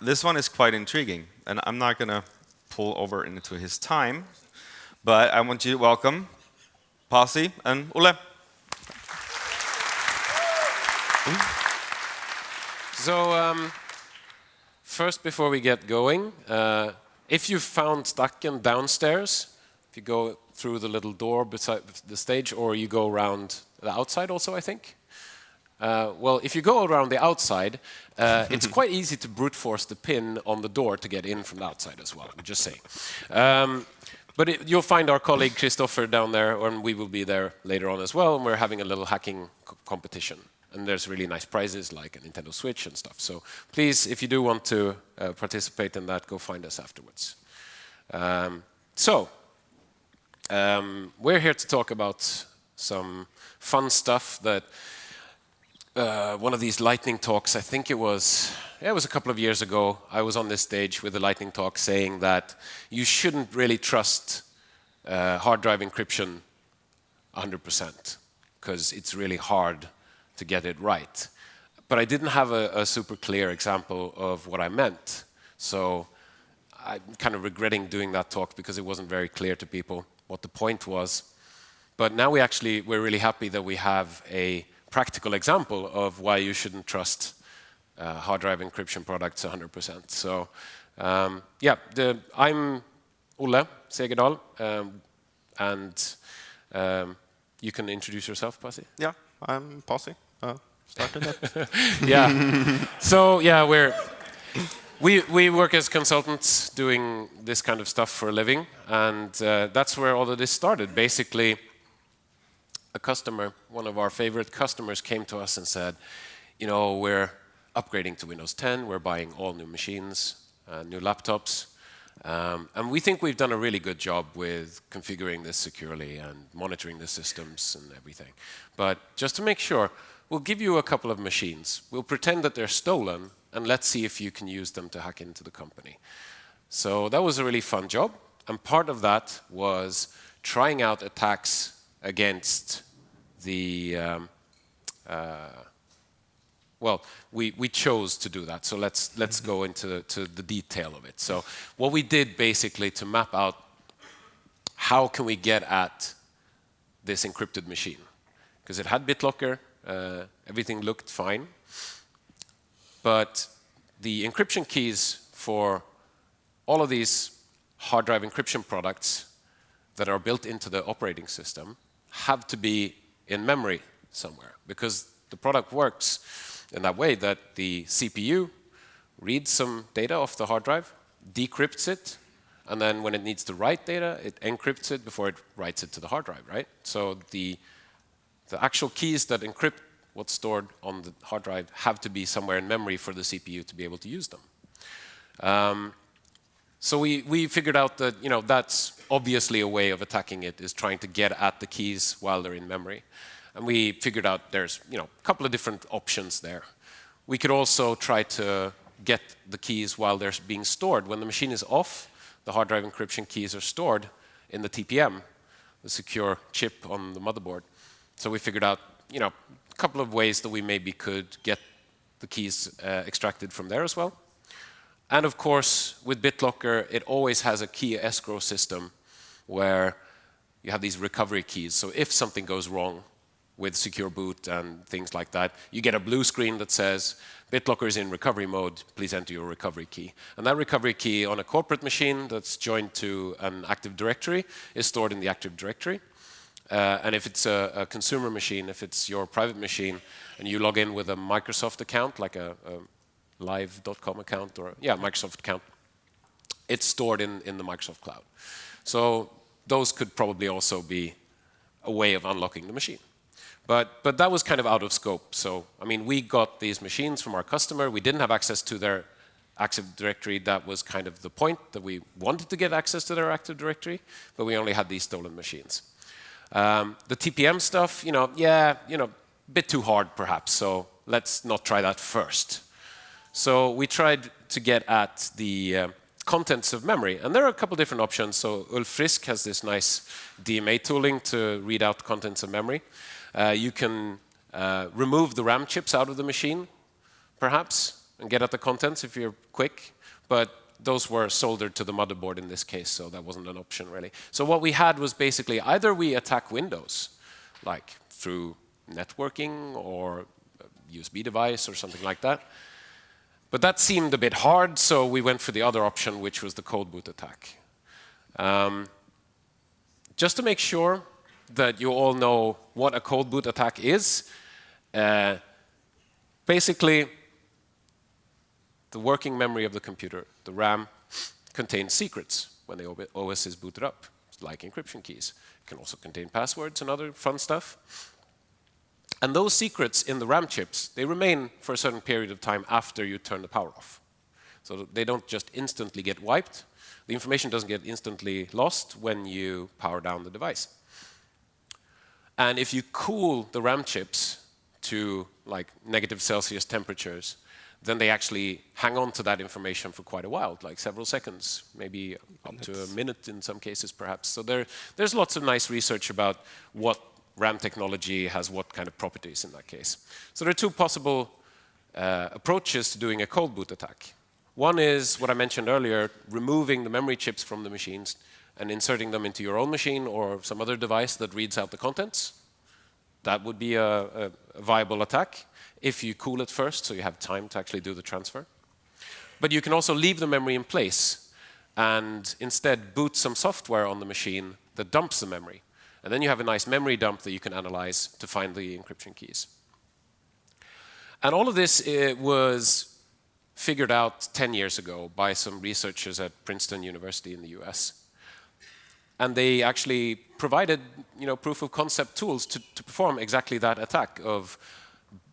this one is quite intriguing, and I'm not going to pull over into his time, but I want you to welcome Pasi and Olle. So, first, before we get going, if you found Stacken downstairs, if you go through the little door beside the stage, or you go around the outside also, I think. Well, if you go around the outside, it's quite easy to brute force the pin on the door to get in from the outside as well, I'm just saying. But you'll find our colleague Christopher down there, and we will be there later on as well, and we're having a little hacking competition. And there's really nice prizes like a Nintendo Switch and stuff. So please, if you do want to participate in that, go find us afterwards. We're here to talk about some fun stuff that one of these lightning talks, I think it was a couple of years ago, I was on this stage with a lightning talk saying that you shouldn't really trust hard drive encryption 100% because it's really hard to get it right. But I didn't have a super clear example of what I meant. So I'm kind of regretting doing that talk because it wasn't very clear to people what the point was. But now we're really happy that we have a practical example of why you shouldn't trust hard drive encryption products 100%. So I'm Olle Segerdahl, and you can introduce yourself, Pasi. Yeah, I'm Pasi. Started that. Yeah. So yeah, we work as consultants doing this kind of stuff for a living, and that's where all of this started. Basically, a customer, one of our favorite customers, came to us and said, you know, we're upgrading to Windows 10, we're buying all new machines, new laptops, and we think we've done a really good job with configuring this securely and monitoring the systems and everything. But just to make sure, we'll give you a couple of machines. We'll pretend that they're stolen, and let's see if you can use them to hack into the company. So that was a really fun job, and part of that was trying out attacks against the well, we chose to do that, so let's go into the detail of it. So what we did basically to map out how can we get at this encrypted machine, because it had BitLocker, everything looked fine, but the encryption keys for all of these hard drive encryption products that are built into the operating system have to be in memory somewhere, because the product works in that way that the CPU reads some data off the hard drive, decrypts it, and then when it needs to write data, it encrypts it before it writes it to the hard drive, right? So the actual keys that encrypt what's stored on the hard drive have to be somewhere in memory for the CPU to be able to use them. So we figured out that, you know, that's obviously a way of attacking it, is trying to get at the keys while they're in memory. And we figured out there's, you know, a couple of different options there. We could also try to get the keys while they're being stored. When the machine is off, the hard drive encryption keys are stored in the TPM, the secure chip on the motherboard. So we figured out, you know, a couple of ways that we maybe could get the keys extracted from there as well. And of course, with BitLocker, it always has a key escrow system where you have these recovery keys. So if something goes wrong with secure boot and things like that, you get a blue screen that says, BitLocker is in recovery mode, please enter your recovery key. And that recovery key on a corporate machine that's joined to an Active Directory is stored in the Active Directory. And if it's a consumer machine, if it's your private machine, and you log in with a Microsoft account, like a live.com account or Microsoft account, it's stored in the Microsoft cloud. So those could probably also be a way of unlocking the machine. But that was kind of out of scope. So, I mean, we got these machines from our customer. We didn't have access to their Active Directory. That was kind of the point, that we wanted to get access to their Active Directory, but we only had these stolen machines. The TPM stuff, a bit too hard perhaps, so let's not try that first. So we tried to get at the contents of memory, and there are a couple different options. So Ulf Frisk has this nice DMA tooling to read out contents of memory. You can remove the RAM chips out of the machine, perhaps, and get at the contents if you're quick, but those were soldered to the motherboard in this case, so that wasn't an option really. So what we had was basically either we attack Windows, like through networking or a USB device or something like that. But that seemed a bit hard, so we went for the other option, which was the cold boot attack. Just to make sure that you all know what a cold boot attack is, basically, the working memory of the computer, the RAM, contains secrets when the OS is booted up, like encryption keys. It can also contain passwords and other fun stuff. And those secrets in the RAM chips, they remain for a certain period of time after you turn the power off. So they don't just instantly get wiped. The information doesn't get instantly lost when you power down the device. And if you cool the RAM chips to like -Celsius temperatures, then they actually hang on to that information for quite a while, like several seconds, maybe up to a minute in some cases perhaps. So there's lots of nice research about what RAM technology has what kind of properties in that case. So there are two possible approaches to doing a cold boot attack. One is what I mentioned earlier, removing the memory chips from the machines and inserting them into your own machine or some other device that reads out the contents. That would be a viable attack if you cool it first, so you have time to actually do the transfer. But you can also leave the memory in place and instead boot some software on the machine that dumps the memory. And then you have a nice memory dump that you can analyze to find the encryption keys. And all of this was figured out 10 years ago by some researchers at Princeton University in the US. And they actually provided proof of concept tools to perform exactly that attack of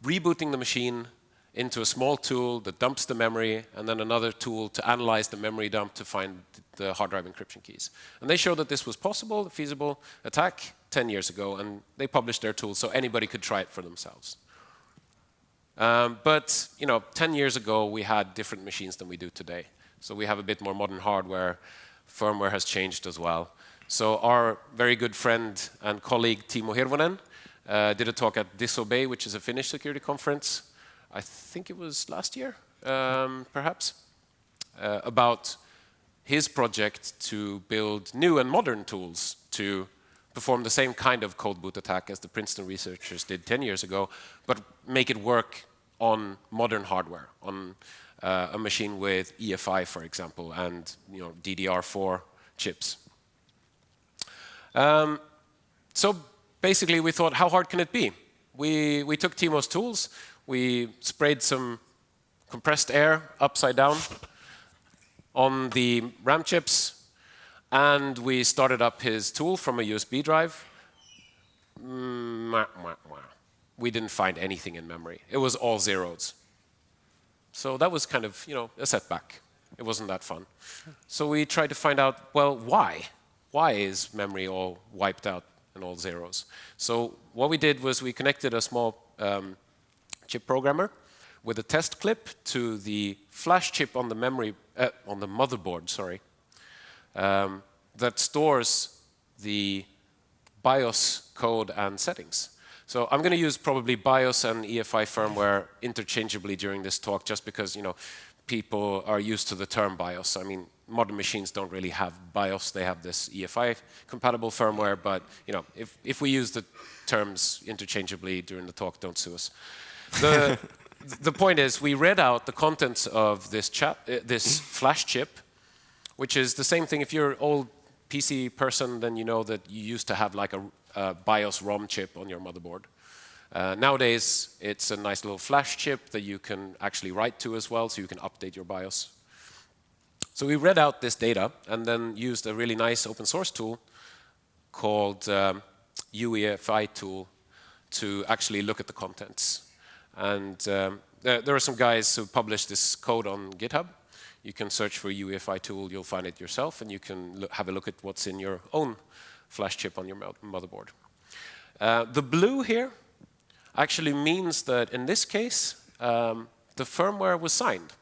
rebooting the machine into a small tool that dumps the memory, and then another tool to analyze the memory dump to find the hard drive encryption keys. And they showed that this was possible, a feasible attack 10 years ago, and they published their tool so anybody could try it for themselves. But 10 years ago, we had different machines than we do today. So we have a bit more modern hardware. Firmware has changed as well. So our very good friend and colleague, Timo Hirvonen, did a talk at Disobey, which is a Finnish security conference. I think it was last year, perhaps, about his project to build new and modern tools to perform the same kind of cold boot attack as the Princeton researchers did 10 years ago, but make it work on modern hardware, on a machine with EFI, for example, and DDR4 chips. So basically, we thought, how hard can it be? We took Timo's tools, we sprayed some compressed air upside down on the RAM chips, and we started up his tool from a USB drive. We didn't find anything in memory. It was all zeros. So that was kind of, a setback. It wasn't that fun. So we tried to find out, well, why? Why is memory all wiped out and all zeros? So what we did was we connected a small chip programmer with a test clip to the flash chip on the motherboard, that stores the BIOS code and settings. So I'm going to use probably BIOS and EFI firmware interchangeably during this talk, just because people are used to the term BIOS. I mean, modern machines don't really have BIOS; they have this EFI-compatible firmware. But if we use the terms interchangeably during the talk, don't sue us. The point is, we read out the contents of this flash chip, which is the same thing. If you're an old PC person, then you know that you used to have like a BIOS ROM chip on your motherboard. Nowadays, it's a nice little flash chip that you can actually write to as well, so you can update your BIOS. So we read out this data and then used a really nice open source tool called UEFI tool to actually look at the contents. And there are some guys who published this code on GitHub. You can search for UEFI tool, you'll find it yourself, and you can have a look at what's in your own flash chip on your motherboard. The blue here actually means that in this case, the firmware was signed.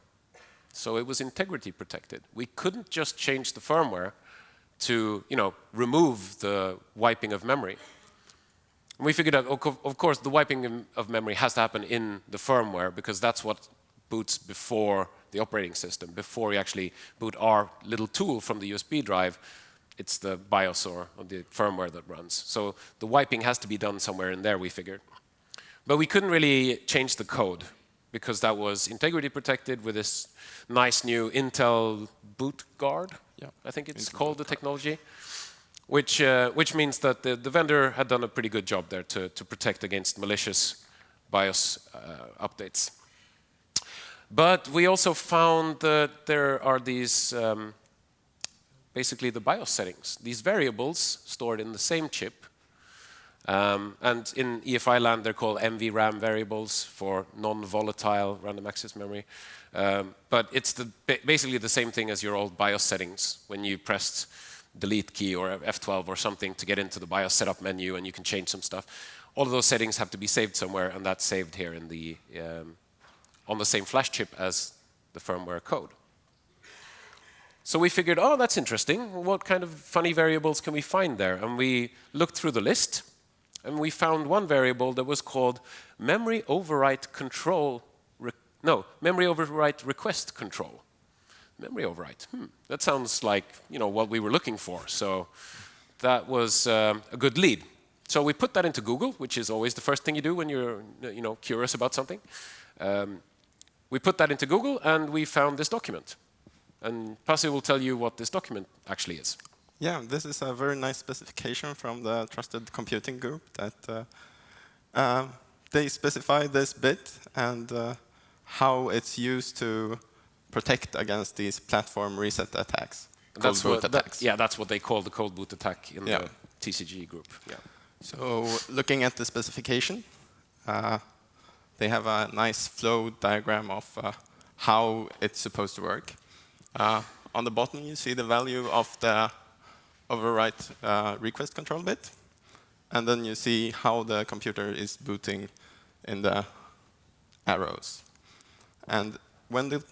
So it was integrity protected. We couldn't just change the firmware to remove the wiping of memory. And we figured out, of course, the wiping of memory has to happen in the firmware, because that's what boots before the operating system, before you actually boot our little tool from the USB drive. It's the BIOS or the firmware that runs. So the wiping has to be done somewhere in there, we figured. But we couldn't really change the code because that was integrity protected with this nice new Intel boot guard. Yeah, I think it's called the technology, which means that the vendor had done a pretty good job there to protect against malicious BIOS updates. But we also found that there are these, basically the BIOS settings, these variables stored in the same chip. And in EFI land, they're called MVRAM variables for non-volatile random access memory. But it's basically the same thing as your old BIOS settings when you pressed delete key or F12 or something to get into the BIOS setup menu and you can change some stuff. All of those settings have to be saved somewhere, and that's saved here in the on the same flash chip as the firmware code. So we figured, oh, that's interesting. What kind of funny variables can we find there? And we looked through the list, and we found one variable that was called memory overwrite control. Memory overwrite request control. Memory overwrite. That sounds like what we were looking for. So that was a good lead. So we put that into Google, which is always the first thing you do when you're curious about something. We put that into Google, and we found this document. And Pasi will tell you what this document actually is. Yeah, this is a very nice specification from the Trusted Computing group that they specify this bit and how it's used to protect against these platform reset attacks, cold boot attacks. That's what they call the cold boot attack in the TCG group. Yeah. So looking at the specification, they have a nice flow diagram of how it's supposed to work. On the bottom, you see the value of the overwrite request control bit. And then you see how the computer is booting in the arrows. And when the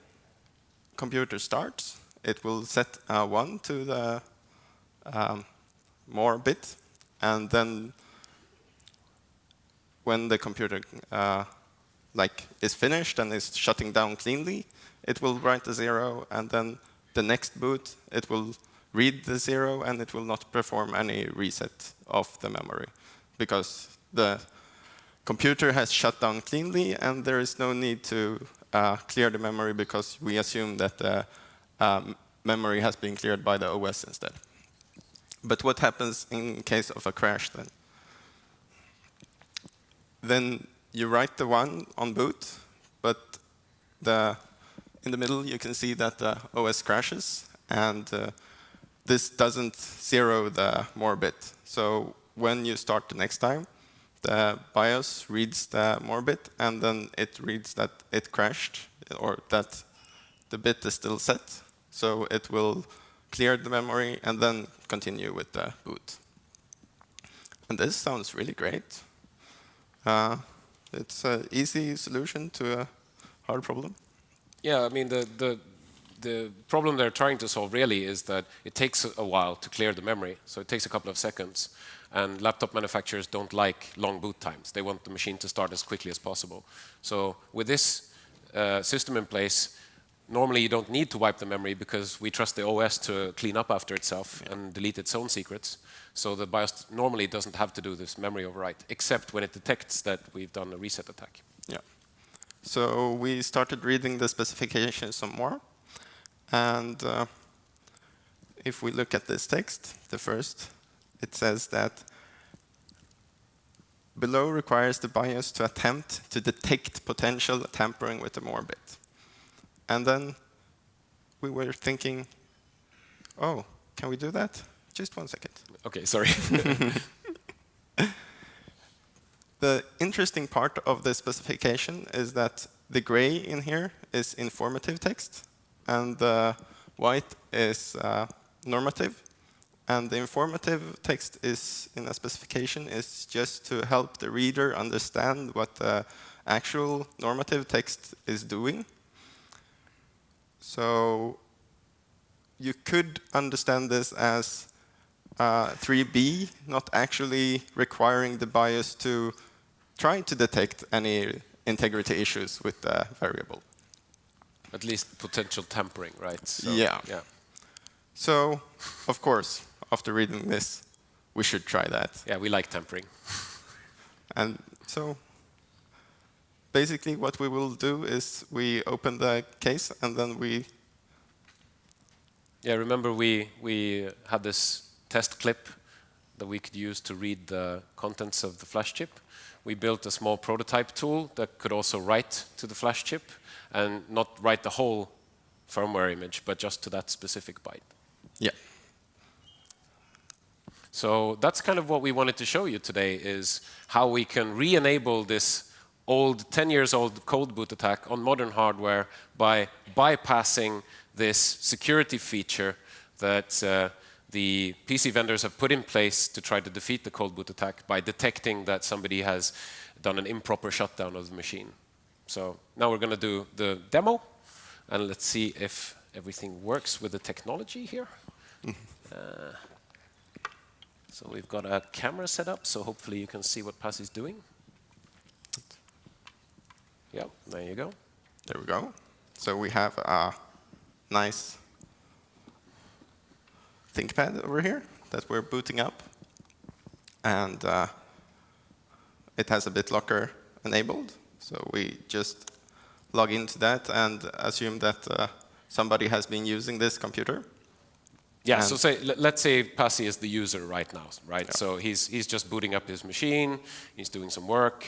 computer starts, it will set 1 to the more bit. And then when the computer is finished and is shutting down cleanly, it will write a 0, and then the next boot, it will read the 0, and it will not perform any reset of the memory, because the computer has shut down cleanly, and there is no need to clear the memory, because we assume that the memory has been cleared by the OS instead. But what happens in case of a crash then? Then you write the 1 on boot, but in the middle you can see that the OS crashes, and this doesn't 0 the more bit. So when you start the next time, the BIOS reads the more bit, and then it reads that it crashed, or that the bit is still set. So it will clear the memory and then continue with the boot. And this sounds really great. It's an easy solution to a hard problem. Yeah, I mean, the problem they're trying to solve really is that it takes a while to clear the memory. So it takes a couple of seconds. And laptop manufacturers don't like long boot times. They want the machine to start as quickly as possible. So with this system in place, normally you don't need to wipe the memory because we trust the OS to clean up after itself and delete its own secrets. So the BIOS normally doesn't have to do this memory overwrite, except when it detects that we've done a reset attack. Yeah. So we started reading the specification some more. And if we look at this text, the first, it says that below requires the BIOS to attempt to detect potential tampering with the more bit. And then we were thinking, oh, can we do that? Just 1 second. Okay, sorry. The interesting part of the specification is that the gray in here is informative text, and the white is normative. And the informative text is in a specification is just to help the reader understand what the actual normative text is doing. So you could understand this as 3B, not actually requiring the BIOS to try to detect any integrity issues with the variable. At least potential tampering, right? So, Yeah. Yeah. So, of course, after reading this, we should try that. Yeah, we like tampering. And so, basically what we will do is we open the case and then we... Yeah, remember we had this test clip that we could use to read the contents of the flash chip. We built a small prototype tool that could also write to the flash chip and not write the whole firmware image, but just to that specific byte. Yeah. So that's kind of what we wanted to show you today, is how we can re-enable this old, 10 years old cold boot attack on modern hardware by bypassing this security feature that the PC vendors have put in place to try to defeat the cold boot attack by detecting that somebody has done an improper shutdown of the machine. So now we're going to do the demo, and let's see if everything works with the technology here. So we've got a camera set up, so hopefully you can see what Pasi's doing. Yeah, there you go. There we go. So we have a nice ThinkPad over here that we're booting up. And it has a BitLocker enabled. So we just log into that and assume that somebody has been using this computer. Yeah, And so let's say Pasi is the user right now, right? Yeah. So he's just booting up his machine, he's doing some work.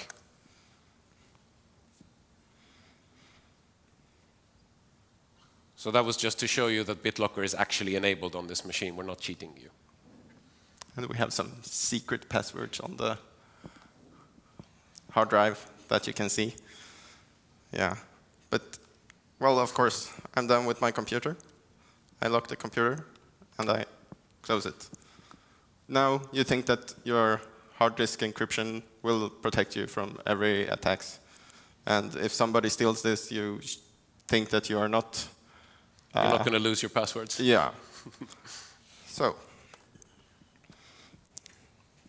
So that was just to show you that BitLocker is actually enabled on this machine. We're not cheating you. And we have some secret passwords on the hard drive that you can see. Yeah. But, well, of course, I'm done with my computer. I lock the computer and I close it. Now you think that your hard disk encryption will protect you from every attacks. And if somebody steals this, you think that you are not... You're not going to lose your passwords. Yeah. So,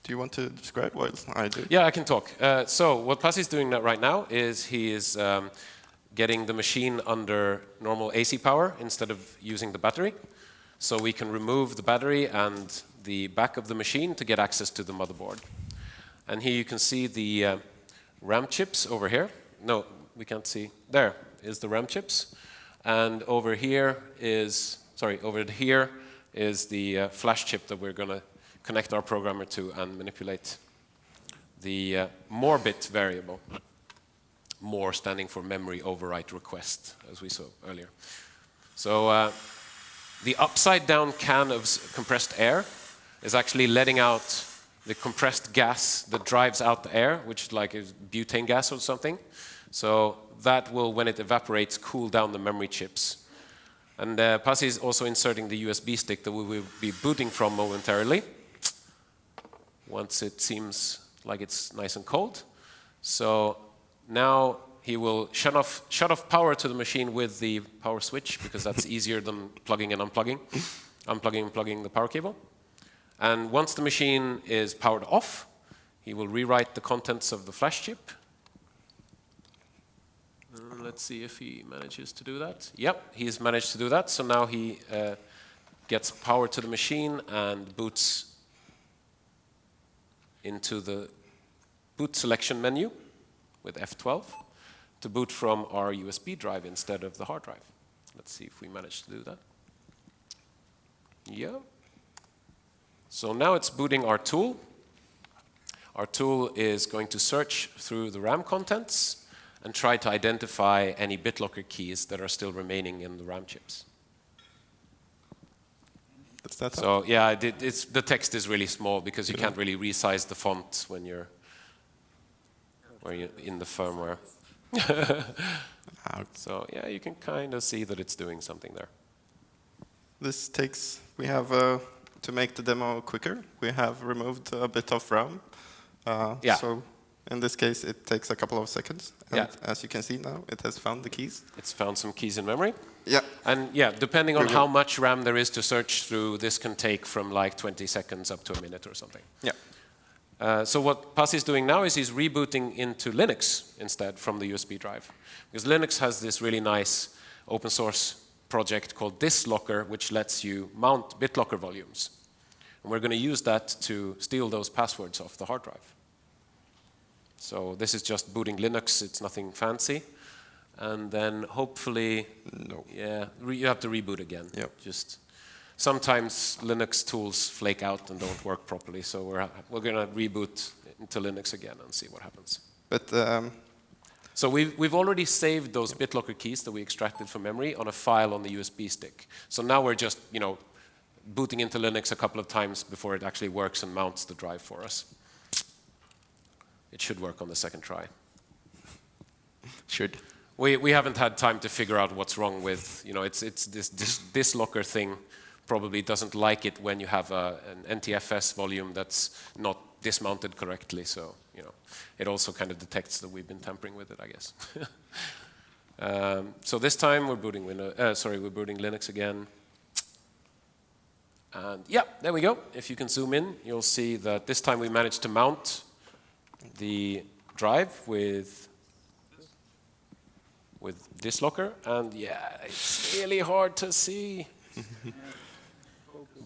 do you want to describe what I do? Yeah, I can talk. So what Pasi is doing right now is he is getting the machine under normal AC power instead of using the battery. So we can remove the battery and the back of the machine to get access to the motherboard. And here you can see the RAM chips over here. No, we can't see. There is the RAM chips. And over here is the flash chip that we're going to connect our programmer to and manipulate the more bit variable. More standing for memory overwrite request, as we saw earlier. So the upside down can of compressed air is actually letting out the compressed gas that drives out the air, which is like a butane gas or something. So that will, when it evaporates, cool down the memory chips. And Pasi is also inserting the USB stick that we will be booting from momentarily, once it seems like it's nice and cold. So now he will shut off power to the machine with the power switch, because that's easier than plugging and unplugging, unplugging and plugging the power cable. And once the machine is powered off, he will rewrite the contents of the flash chip. Let's see if he manages to do that. Yep, he's managed to do that. So now he gets power to the machine and boots into the boot selection menu with F12 to boot from our USB drive instead of the hard drive. Let's see if we manage to do that. Yeah. So now it's booting our tool. Our tool is going to search through the RAM contents and try to identify any BitLocker keys that are still remaining in the RAM chips. So yeah, the text is really small because you can't really resize the font when you're in the firmware. So yeah, you can kind of see that it's doing something there. This takes, we have, to make the demo quicker, we have removed a bit of RAM. Yeah. So in this case, it takes a couple of seconds. And Yeah. as you can see now, it has found the keys. It's found some keys in memory. Yeah. And yeah, depending on how much RAM there is to search through, this can take from like 20 seconds up to a minute or something. Yeah. So what Pasi is doing now is he's rebooting into Linux instead from the USB drive. Because Linux has this really nice open source project called BitLocker, which lets you mount BitLocker volumes. And we're going to use that to steal those passwords off the hard drive. So this is just booting Linux. It's nothing fancy. And then hopefully, you have to reboot again. Yep. Just sometimes Linux tools flake out and don't work properly. So we're going to reboot into Linux again and see what happens. But so we've already saved those BitLocker keys that we extracted from memory on a file on the USB stick. So now we're just, booting into Linux a couple of times before it actually works and mounts the drive for us. It should work on the second try. should. We haven't had time to figure out what's wrong with, it's this locker thing probably doesn't like it when you have an NTFS volume that's not dismounted correctly. So, it also kind of detects that we've been tampering with it, I guess. So this time we're booting we're booting Linux again. And yeah, there we go. If you can zoom in, you'll see that this time we managed to mount the drive with BitLocker, and yeah, it's really hard to see.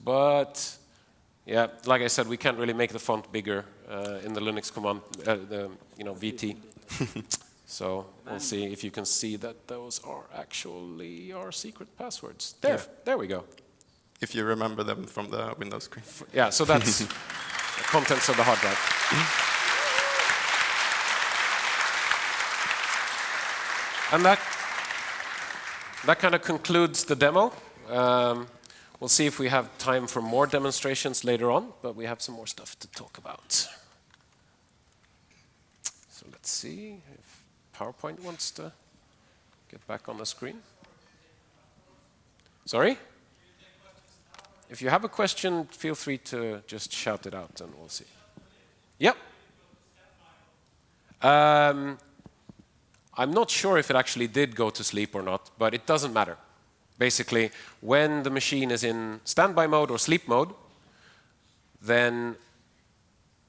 But yeah, like I said, we can't really make the font bigger in the Linux command, VT. So we'll see if you can see that those are actually our secret passwords. There we go. If you remember them from the Windows screen. Yeah, so that's the contents of the hard drive. And that kind of concludes the demo. We'll see if we have time for more demonstrations later on, but we have some more stuff to talk about. So let's see if PowerPoint wants to get back on the screen. Sorry? If you have a question, feel free to just shout it out and we'll see. Yep. I'm not sure if it actually did go to sleep or not, but it doesn't matter. Basically, when the machine is in standby mode or sleep mode, then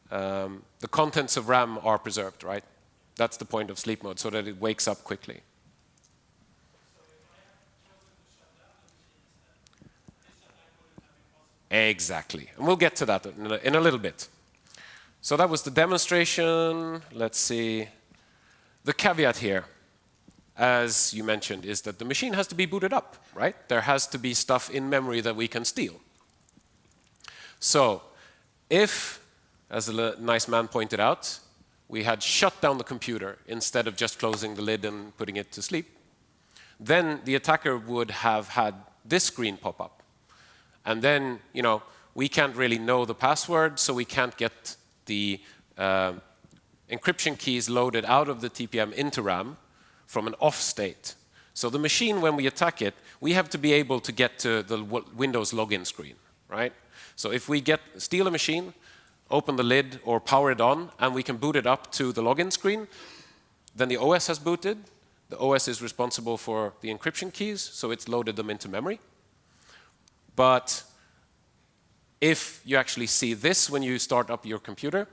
the contents of RAM are preserved, right? That's the point of sleep mode, so that it wakes up quickly. Exactly. And we'll get to that in a little bit. So that was the demonstration. Let's see. The caveat here, as you mentioned, is that the machine has to be booted up, right? There has to be stuff in memory that we can steal. So if, as the nice man pointed out, we had shut down the computer instead of just closing the lid and putting it to sleep, then the attacker would have had this screen pop up. And then, we can't really know the password, so we can't get the encryption keys loaded out of the TPM into RAM from an off state. So the machine, when we attack it, we have to be able to get to the Windows login screen, right? So if we steal a machine, open the lid or power it on, and we can boot it up to the login screen, then the OS has booted. The OS is responsible for the encryption keys, so it's loaded them into memory. But if you actually see this when you start up your computer,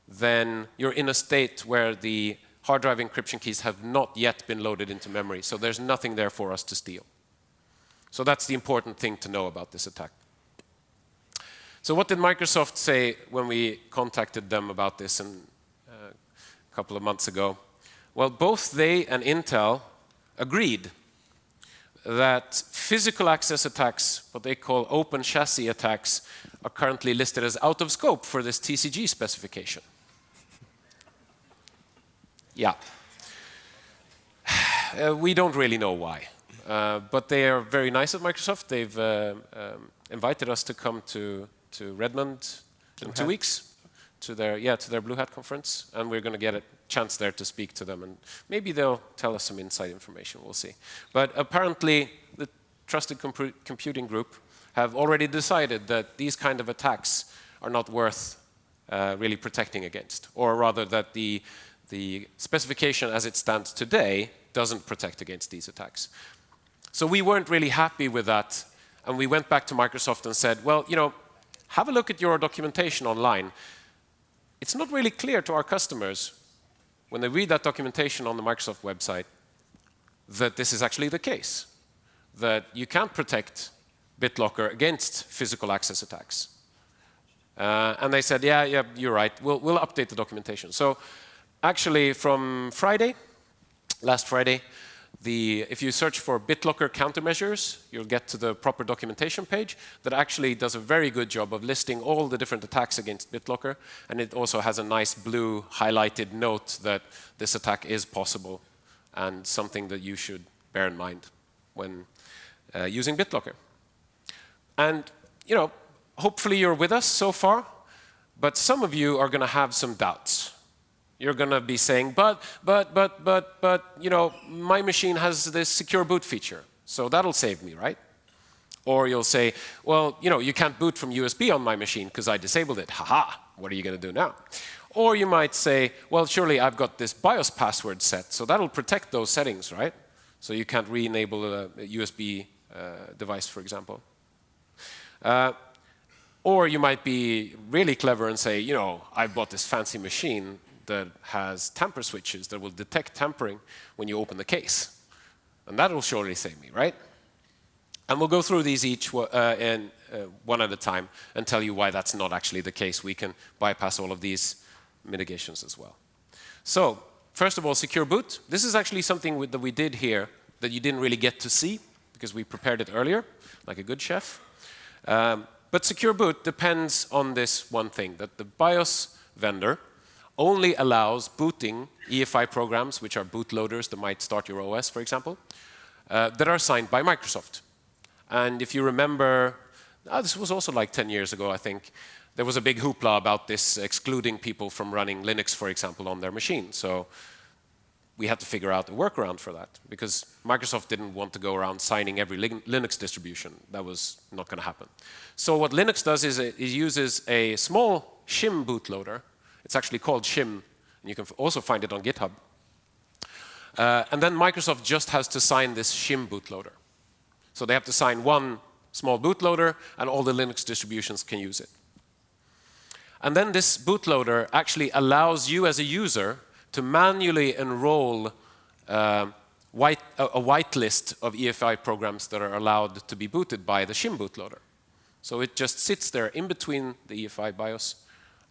then you're in a state where the hard drive encryption keys have not yet been loaded into memory, so there's nothing there for us to steal. So that's the important thing to know about this attack. So what did Microsoft say when we contacted them about this a couple of months ago? Well, both they and Intel agreed that physical access attacks, what they call open chassis attacks, are currently listed as out of scope for this TCG specification. Yeah. We don't really know why, but they are very nice at Microsoft. They've invited us to come to Redmond in 2 weeks to their Blue Hat conference, and we're going to get a chance there to speak to them, and maybe they'll tell us some inside information. We'll see. But apparently, the Trusted Computing Group have already decided that these kind of attacks are not worth really protecting against, or rather that the specification as it stands today doesn't protect against these attacks. So we weren't really happy with that, and we went back to Microsoft and said, well, have a look at your documentation online. It's not really clear to our customers when they read that documentation on the Microsoft website that this is actually the case, that you can't protect BitLocker against physical access attacks. And they said, yeah, you're right. We'll update the documentation. So actually, from last Friday, if you search for BitLocker countermeasures, you'll get to the proper documentation page that actually does a very good job of listing all the different attacks against BitLocker. And it also has a nice blue highlighted note that this attack is possible and something that you should bear in mind when using BitLocker. And, hopefully you're with us so far, but some of you are going to have some doubts. You're going to be saying, but, my machine has this secure boot feature, so that'll save me, right? Or you'll say, well, you can't boot from USB on my machine because I disabled it. Haha, what are you going to do now? Or you might say, well, surely I've got this BIOS password set, so that'll protect those settings, right? So you can't re-enable a USB device, for example. Or you might be really clever and say, I bought this fancy machine that has tamper switches that will detect tampering when you open the case. And that will surely save me, right? And we'll go through these each one at a time and tell you why that's not actually the case. We can bypass all of these mitigations as well. So, first of all, secure boot. This is actually something that we did here that you didn't really get to see because we prepared it earlier, like a good chef. But secure boot depends on this one thing, that the BIOS vendor only allows booting EFI programs, which are bootloaders that might start your OS, for example, that are signed by Microsoft. And if you remember, this was also like 10 years ago, I think, there was a big hoopla about this excluding people from running Linux, for example, on their machine. So we had to figure out a workaround for that, because Microsoft didn't want to go around signing every Linux distribution. That was not going to happen. So what Linux does is it uses a small shim bootloader. It's actually called shim, and you can also find it on GitHub. And then Microsoft just has to sign this shim bootloader. So they have to sign one small bootloader, and all the Linux distributions can use it. And then this bootloader actually allows you as a user to manually enroll a whitelist of EFI programs that are allowed to be booted by the shim bootloader. So it just sits there in between the EFI BIOS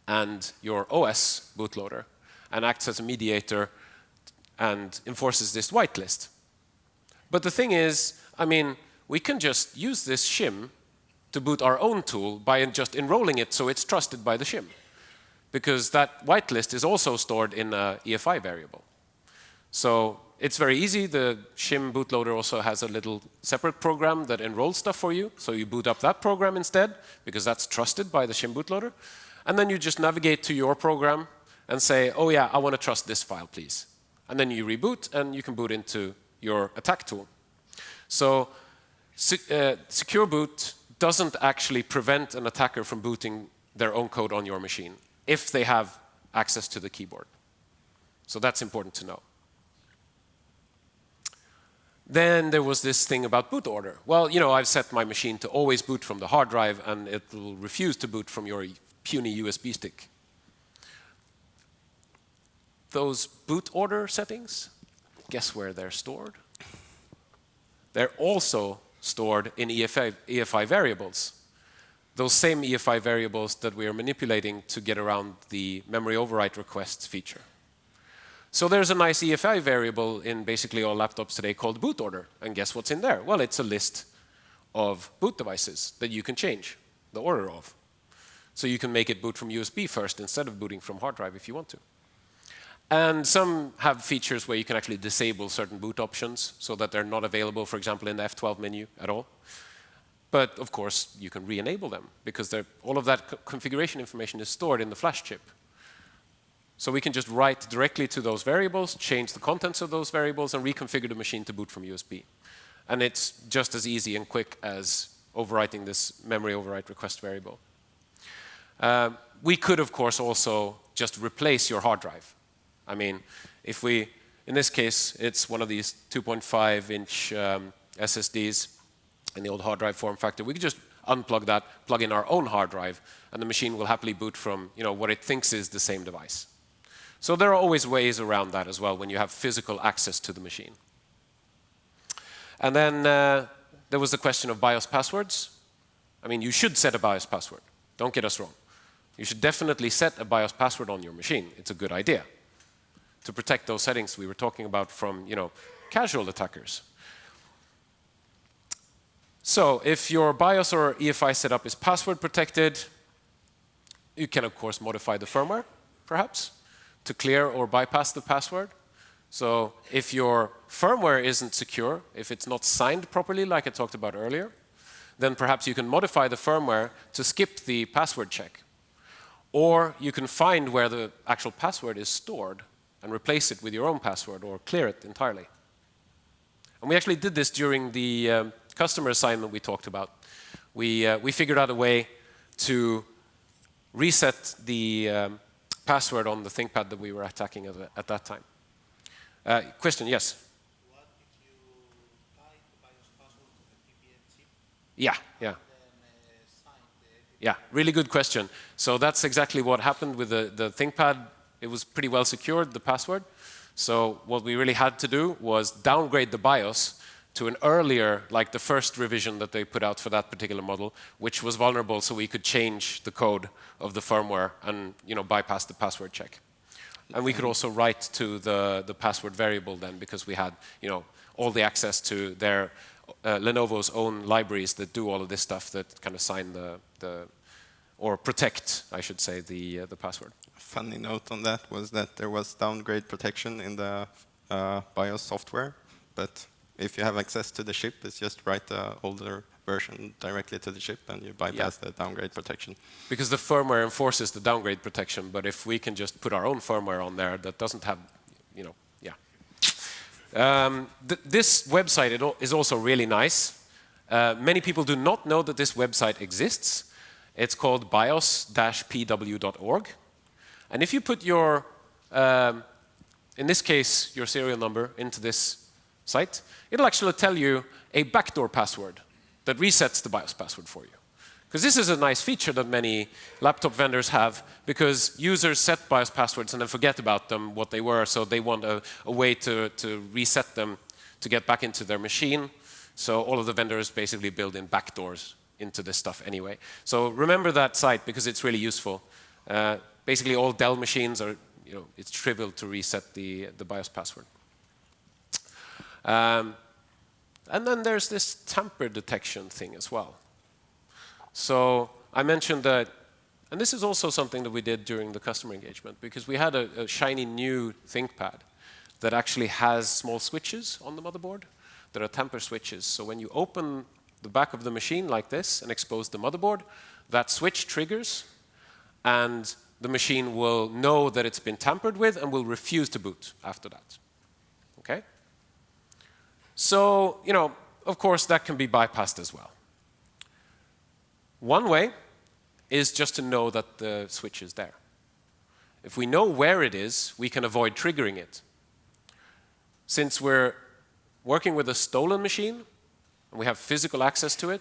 and your OS bootloader and acts as a mediator and enforces this whitelist. But the thing is, we can just use this shim to boot our own tool by just enrolling it so it's trusted by the shim, because that whitelist is also stored in an EFI variable. So it's very easy. The shim bootloader also has a little separate program that enrolls stuff for you. So you boot up that program instead, because that's trusted by the shim bootloader. And then you just navigate to your program and say, oh yeah, I want to trust this file, please. And then you reboot, and you can boot into your attack tool. So secure boot doesn't actually prevent an attacker from booting their own code on your machine if they have access to the keyboard. So that's important to know. Then there was this thing about boot order. Well, I've set my machine to always boot from the hard drive, and it will refuse to boot from your puny USB stick. Those boot order settings, guess where they're stored? They're also stored in EFI variables. Those same EFI variables that we are manipulating to get around the memory overwrite requests feature. So there's a nice EFI variable in basically all laptops today called boot order. And guess what's in there? Well, it's a list of boot devices that you can change the order of. So you can make it boot from USB first instead of booting from hard drive if you want to. And some have features where you can actually disable certain boot options so that they're not available, for example, in the F12 menu at all. But of course, you can re-enable them because all of that configuration information is stored in the flash chip. So we can just write directly to those variables, change the contents of those variables, and reconfigure the machine to boot from USB. And it's just as easy and quick as overwriting this memory overwrite request variable. We could, of course, also just replace your hard drive. If we, in this case, it's one of these 2.5-inch SSDs in the old hard drive form factor. We could just unplug that, plug in our own hard drive, and the machine will happily boot from what it thinks is the same device. So there are always ways around that as well when you have physical access to the machine. And then there was the question of BIOS passwords. I mean, you should set a BIOS password. Don't get us wrong. You should definitely set a BIOS password on your machine. It's a good idea to protect those settings we were talking about from, casual attackers. So if your BIOS or EFI setup is password protected, you can, of course, modify the firmware, perhaps, to clear or bypass the password. So if your firmware isn't secure, if it's not signed properly, like I talked about earlier, then perhaps you can modify the firmware to skip the password check. Or you can find where the actual password is stored and replace it with your own password or clear it entirely. And we actually did this during the customer assignment we talked about. We figured out a way to reset the password on the ThinkPad that we were attacking at that time. Question, yes? What if you tie the BIOS password to the PPM chip? Yeah. And then sign the Yeah, really good question. So that's exactly what happened with the ThinkPad. It was pretty well secured, the password. So what we really had to do was downgrade the BIOS to an earlier, like the first revision that they put out for that particular model, which was vulnerable, so we could change the code of the firmware and bypass the password check. And we could also write to the password variable then, because we had all the access to their Lenovo's own libraries that do all of this stuff that kind of sign or protect, I should say, the password. A funny note on that was that there was downgrade protection in the BIOS software, but if you have access to the chip, it's just write the older version directly to the chip and you bypass the downgrade protection. Because the firmware enforces the downgrade protection, but if we can just put our own firmware on there that doesn't have, this website is also really nice. Many people do not know that this website exists. It's called bios-pw.org. And if you put your, in this case, your serial number into this site, it'll actually tell you a backdoor password that resets the BIOS password for you. Because this is a nice feature that many laptop vendors have, because users set BIOS passwords and then forget about them, what they were, so they want a way to reset them to get back into their machine. So all of the vendors basically build in backdoors into this stuff anyway. So remember that site, because it's really useful. Basically all Dell machines are, it's trivial to reset the BIOS password. And then there's this tamper detection thing as well. So I mentioned that, and this is also something that we did during the customer engagement, because we had a shiny new ThinkPad that actually has small switches on the motherboard that are tamper switches. So when you open the back of the machine like this and expose the motherboard, that switch triggers, and the machine will know that it's been tampered with and will refuse to boot after that. Okay? So, of course, that can be bypassed as well. One way is just to know that the switch is there. If we know where it is, we can avoid triggering it. Since we're working with a stolen machine, and we have physical access to it,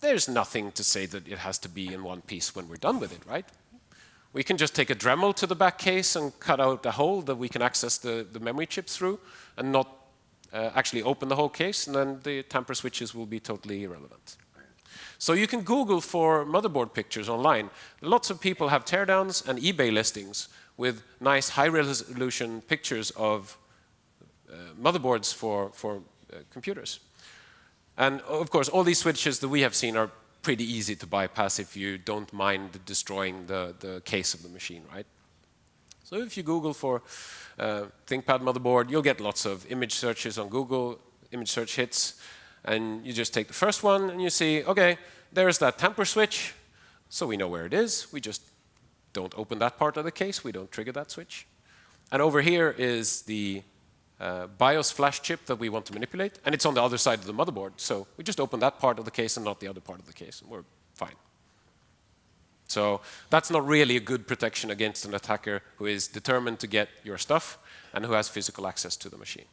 there's nothing to say that it has to be in one piece when we're done with it, right? We can just take a Dremel to the back case and cut out a hole that we can access the memory chips through, and not actually open the whole case, and then the tamper switches will be totally irrelevant. So you can Google for motherboard pictures online. Lots of people have teardowns and eBay listings with nice high-resolution pictures of motherboards for computers. And of course, all these switches that we have seen are pretty easy to bypass if you don't mind destroying the case of the machine, right? So if you Google for ThinkPad motherboard, you'll get lots of image searches on Google, image search hits, and you just take the first one and you see, okay, there's that tamper switch, so we know where it is. We just don't open that part of the case. We don't trigger that switch. And over here is the BIOS flash chip that we want to manipulate, and it's on the other side of the motherboard. So we just open that part of the case and not the other part of the case, and we're fine. So that's not really a good protection against an attacker who is determined to get your stuff and who has physical access to the machine.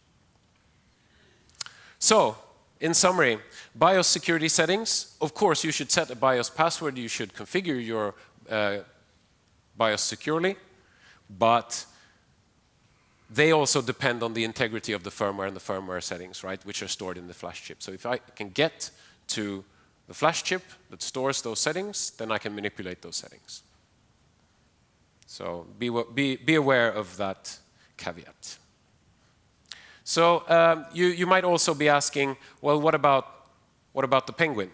So, in summary, BIOS security settings. Of course, you should set a BIOS password. You should configure your BIOS securely. But they also depend on the integrity of the firmware and the firmware settings, right, which are stored in the flash chip. So if I can get to the flash chip that stores those settings, then I can manipulate those settings. So be aware of that caveat. So you might also be asking, well, what about the Penguin?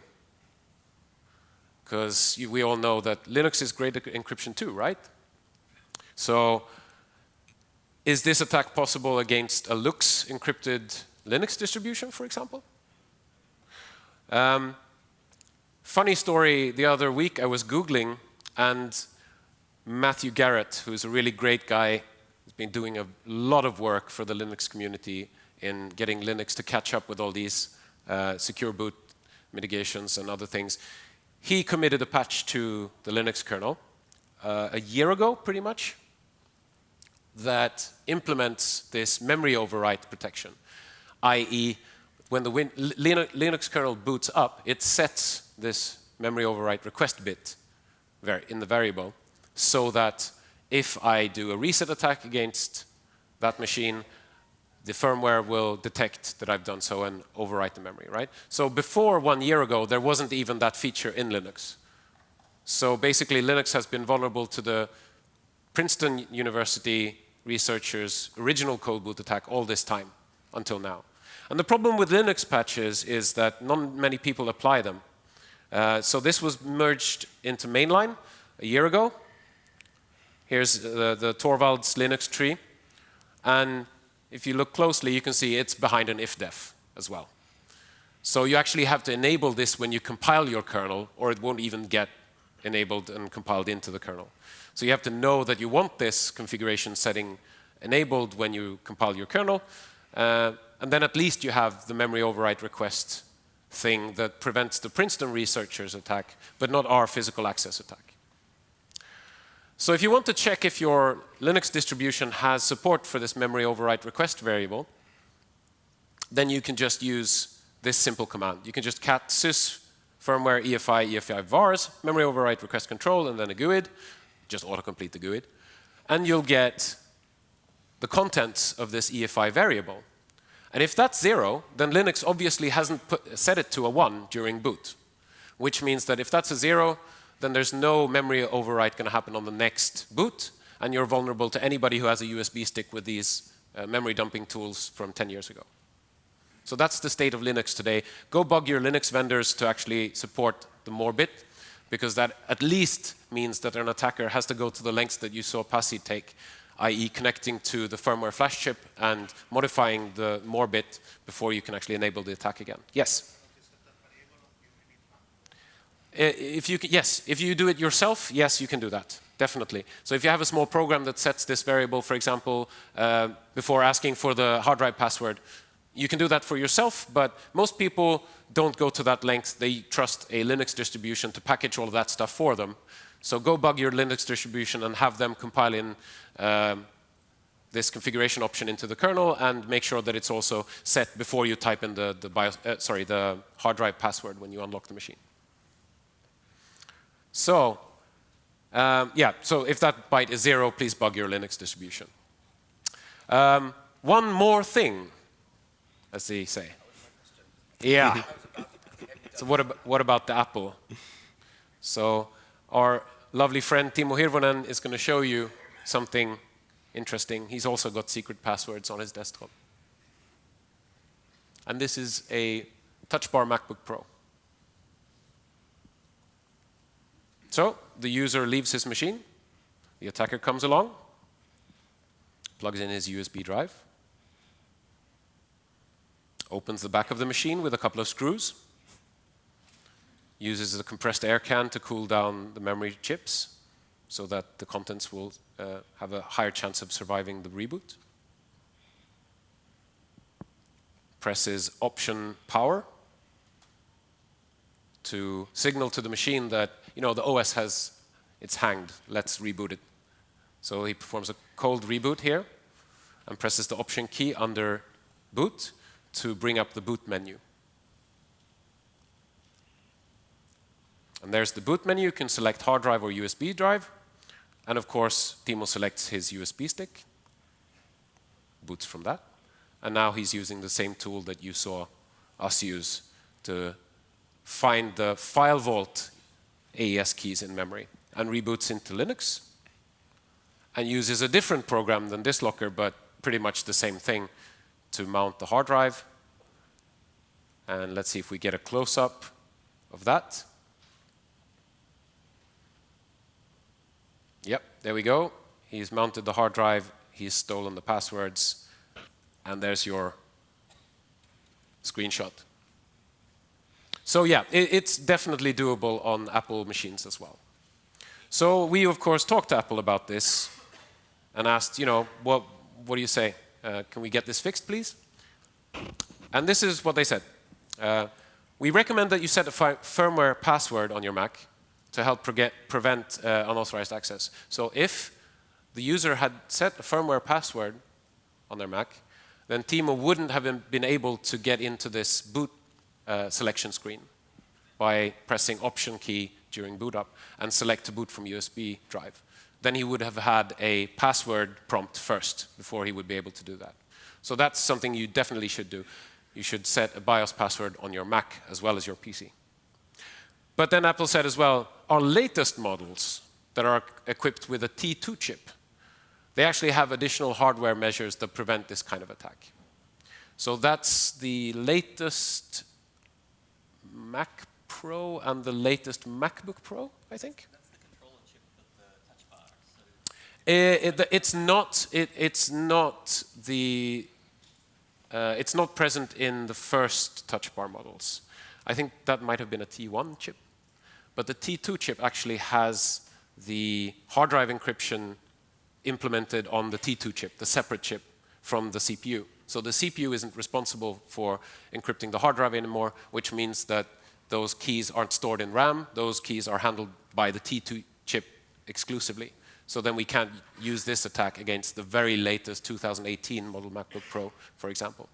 Because we all know that Linux is great at encryption too, right? So is this attack possible against a LUKS encrypted Linux distribution, for example? Funny story, the other week I was Googling, and Matthew Garrett, who's a really great guy, has been doing a lot of work for the Linux community in getting Linux to catch up with all these secure boot mitigations and other things. He committed a patch to the Linux kernel a year ago, pretty much, that implements this memory overwrite protection, i.e., when the Linux kernel boots up, it sets this memory overwrite request bit in the variable, so that if I do a reset attack against that machine, the firmware will detect that I've done so and overwrite the memory, right? So before 1 year ago, there wasn't even that feature in Linux. So basically, Linux has been vulnerable to the Princeton University researchers' original code boot attack all this time, until now. And the problem with Linux patches is that not many people apply them. So this was merged into mainline a year ago. Here's the Torvalds Linux tree. And if you look closely, you can see it's behind an ifdef as well. So you actually have to enable this when you compile your kernel, or it won't even get enabled and compiled into the kernel. So you have to know that you want this configuration setting enabled when you compile your kernel, and then at least you have the memory overwrite request thing that prevents the Princeton researchers' attack, but not our physical access attack. So if you want to check if your Linux distribution has support for this memory overwrite request variable, then you can just use this simple command. You can just cat sys firmware EFI vars, memory overwrite request control, and then a GUID, just autocomplete the GUID, and you'll get the contents of this EFI variable. And if that's 0, then Linux obviously hasn't set it to a 1 during boot, which means that if that's a 0, then there's no memory overwrite going to happen on the next boot, and you're vulnerable to anybody who has a USB stick with these memory dumping tools from 10 years ago. So that's the state of Linux today. Go bug your Linux vendors to actually support the more bit, because that at least means that an attacker has to go to the lengths that you saw Pasi take, i.e. connecting to the firmware flash chip and modifying the more bit before you can actually enable the attack again. Yes? If you do it yourself, yes, you can do that, definitely. So if you have a small program that sets this variable, for example, before asking for the hard drive password, you can do that for yourself, but most people don't go to that length. They trust a Linux distribution to package all of that stuff for them. So go bug your Linux distribution and have them compile in this configuration option into the kernel, and make sure that it's also set before you type in the hard drive password when you unlock the machine. So, so if that byte is 0, please bug your Linux distribution. One more thing, as they say. Yeah. So what about the Apple? So our lovely friend Timo Hirvonen is going to show you something interesting. He's also got secret passwords on his desktop. And this is a Touch Bar MacBook Pro. So the user leaves his machine, the attacker comes along, plugs in his USB drive, opens the back of the machine with a couple of screws, uses a compressed air can to cool down the memory chips so that the contents will have a higher chance of surviving the reboot. Presses Option Power to signal to the machine that, the OS it's hanged, let's reboot it. So he performs a cold reboot here and presses the Option key under Boot to bring up the boot menu. And there's the boot menu. You can select hard drive or USB drive. And of course, Timo selects his USB stick. boots from that. And now he's using the same tool that you saw us use to find the file vault AES keys in memory and reboots into Linux and uses a different program than BitLocker, but pretty much the same thing to mount the hard drive. And let's see if we get a close-up of that. Yep, there we go. He's mounted the hard drive, he's stolen the passwords, and there's your screenshot. So yeah, it's definitely doable on Apple machines as well. So we, of course, talked to Apple about this and asked, what do you say? Can we get this fixed, please? And this is what they said. We recommend that you set a firmware password on your Mac to help prevent unauthorized access. So if the user had set a firmware password on their Mac, then Timo wouldn't have been able to get into this boot selection screen by pressing Option key during boot up and select to boot from USB drive. Then he would have had a password prompt first before he would be able to do that. So that's something you definitely should do. You should set a BIOS password on your Mac as well as your PC. But then Apple said as well, our latest models that are equipped with a T2 chip, they actually have additional hardware measures that prevent this kind of attack. So that's the latest Mac Pro and the latest MacBook Pro, I think. That's the controller chip with the touch bar. It's not present in the first touch bar models. I think that might have been a T1 chip. But the T2 chip actually has the hard drive encryption implemented on the T2 chip, the separate chip from the CPU. So the CPU isn't responsible for encrypting the hard drive anymore, which means that those keys aren't stored in RAM. Those keys are handled by the T2 chip exclusively. So then we can't use this attack against the very latest 2018 model MacBook Pro, for example,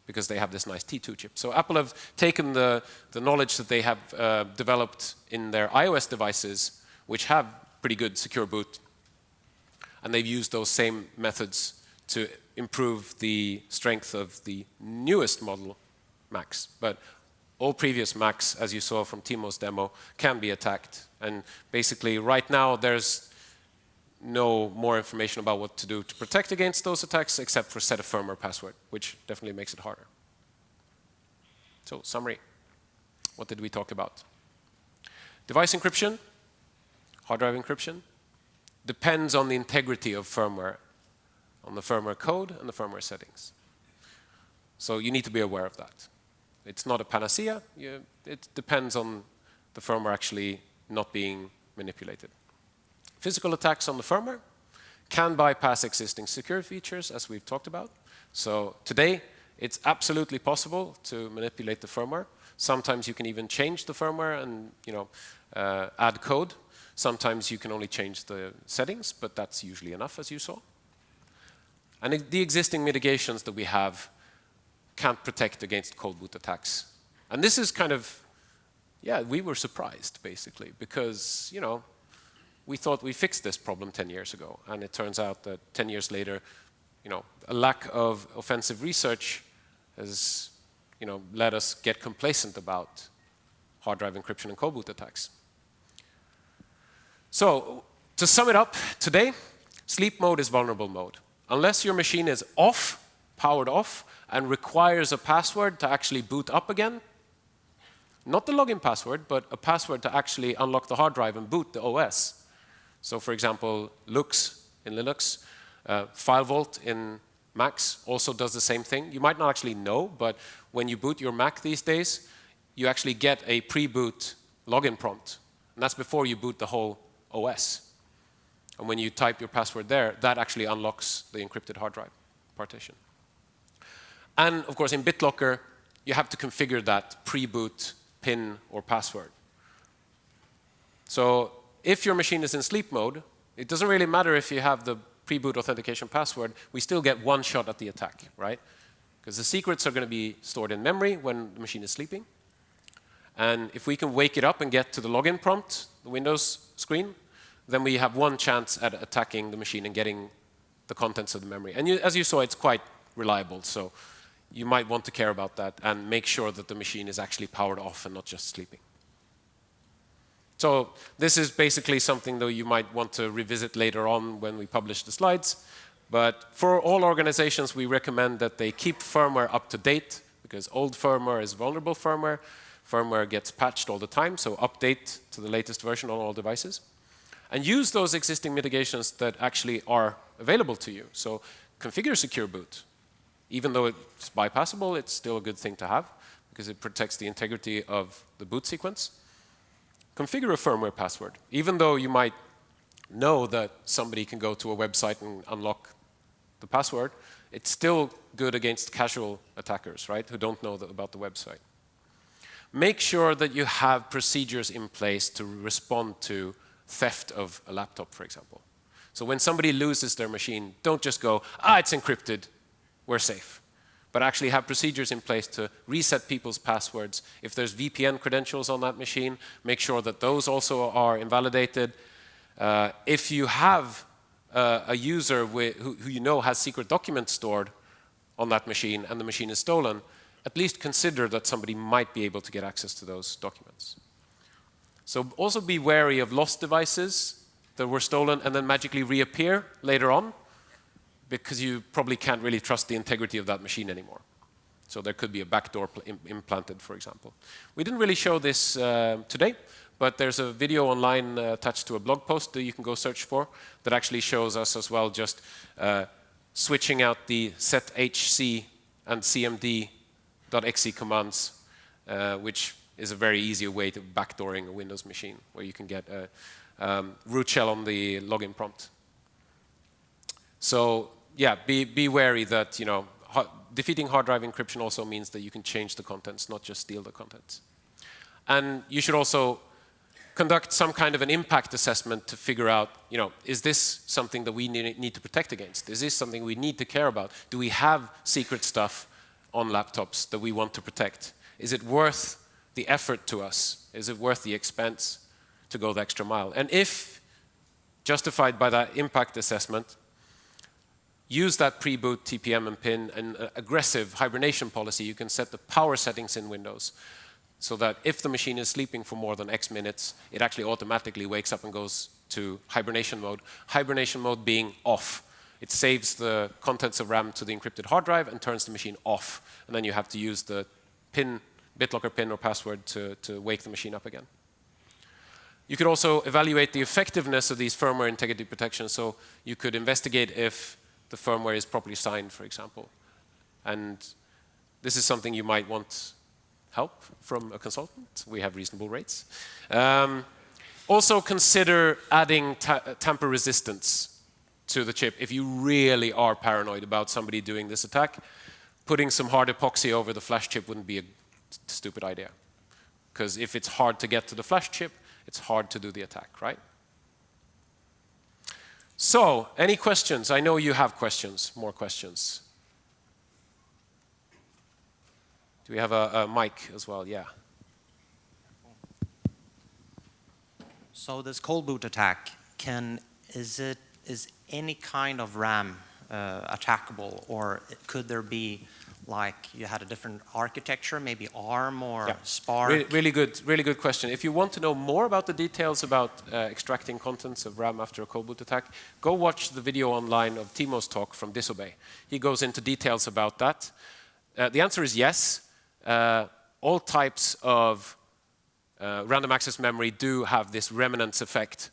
because they have this nice T2 chip. So Apple have taken the knowledge that they have developed in their iOS devices, which have pretty good secure boot, and they've used those same methods to improve the strength of the newest model Macs. But all previous Macs, as you saw from Timo's demo, can be attacked. And basically, right now, there's no more information about what to do to protect against those attacks, except for set a firmware password, which definitely makes it harder. So, summary. What did we talk about? Device encryption, hard drive encryption, depends on the integrity of firmware, on the firmware code and the firmware settings. So you need to be aware of that. It's not a panacea. It depends on the firmware actually not being manipulated. Physical attacks on the firmware can bypass existing security features, as we've talked about. So today, it's absolutely possible to manipulate the firmware. Sometimes you can even change the firmware and add code. Sometimes you can only change the settings, but that's usually enough, as you saw. And the existing mitigations that we have can't protect against cold boot attacks. And this is kind of, we were surprised, basically, because, we thought we fixed this problem 10 years ago. And it turns out that 10 years later, a lack of offensive research has, let us get complacent about hard drive encryption and cold boot attacks. So, to sum it up, today, sleep mode is vulnerable mode. Unless your machine is off, powered off, and requires a password to actually boot up again, not the login password, but a password to actually unlock the hard drive and boot the OS. So, for example, Lux in Linux, FileVault in Macs also does the same thing. You might not actually know, but when you boot your Mac these days, you actually get a pre-boot login prompt. And that's before you boot the whole OS. And when you type your password there, that actually unlocks the encrypted hard drive partition. And of course, in BitLocker, you have to configure that pre-boot PIN or password. So if your machine is in sleep mode, it doesn't really matter if you have the pre-boot authentication password, we still get one shot at the attack, right? Because the secrets are going to be stored in memory when the machine is sleeping. And if we can wake it up and get to the login prompt, the Windows screen, then we have one chance at attacking the machine and getting the contents of the memory. And as you saw, it's quite reliable, so you might want to care about that and make sure that the machine is actually powered off and not just sleeping. So this is basically something that you might want to revisit later on when we publish the slides. But for all organizations, we recommend that they keep firmware up to date, because old firmware is vulnerable firmware. Firmware gets patched all the time, so update to the latest version on all devices. And use those existing mitigations that actually are available to you. So configure secure boot. Even though it's bypassable, it's still a good thing to have, because it protects the integrity of the boot sequence. Configure a firmware password. Even though you might know that somebody can go to a website and unlock the password, it's still good against casual attackers, right, who don't know about the website. Make sure that you have procedures in place to respond to theft of a laptop, for example. So when somebody loses their machine, don't just go, it's encrypted, we're safe. But actually have procedures in place to reset people's passwords. If there's VPN credentials on that machine, make sure that those also are invalidated. If you have a user who you know has secret documents stored on that machine and the machine is stolen, at least consider that somebody might be able to get access to those documents. So also be wary of lost devices that were stolen and then magically reappear later on, because you probably can't really trust the integrity of that machine anymore. So there could be a backdoor implanted, for example. We didn't really show this today, but there's a video online attached to a blog post that you can go search for that actually shows us as well just switching out the sethc and cmd.exe commands, which is a very easy way to backdooring a Windows machine, where you can get a root shell on the login prompt. So yeah, be wary that defeating hard drive encryption also means that you can change the contents, not just steal the contents. And you should also conduct some kind of an impact assessment to figure out, is this something that we need to protect against? Is this something we need to care about? Do we have secret stuff on laptops that we want to protect? Is it worth the effort to us? Is it worth the expense to go the extra mile? And if justified by that impact assessment, use that pre-boot TPM and PIN and aggressive hibernation policy. You can set the power settings in Windows so that if the machine is sleeping for more than X minutes, it actually automatically wakes up and goes to hibernation mode. Hibernation mode being off. It saves the contents of RAM to the encrypted hard drive and turns the machine off. And then you have to use the PIN, BitLocker PIN or password to wake the machine up again. You could also evaluate the effectiveness of these firmware integrity protections. So you could investigate if the firmware is properly signed, for example. And this is something you might want help from a consultant. We have reasonable rates. Also consider adding tamper resistance to the chip. If you really are paranoid about somebody doing this attack, putting some hard epoxy over the flash chip wouldn't be a stupid idea. Because if it's hard to get to the flash chip, it's hard to do the attack, right? So, any questions? I know you have questions, more questions. Do we have a mic as well? Yeah. So this cold boot attack, is any kind of RAM attackable, or could there be, like, you had a different architecture, maybe ARM or Spark? Really good question. If you want to know more about the details about extracting contents of RAM after a cold boot attack, go watch the video online of Timo's talk from Disobey. He goes into details about that. The answer is yes. All types of random access memory do have this remnants effect.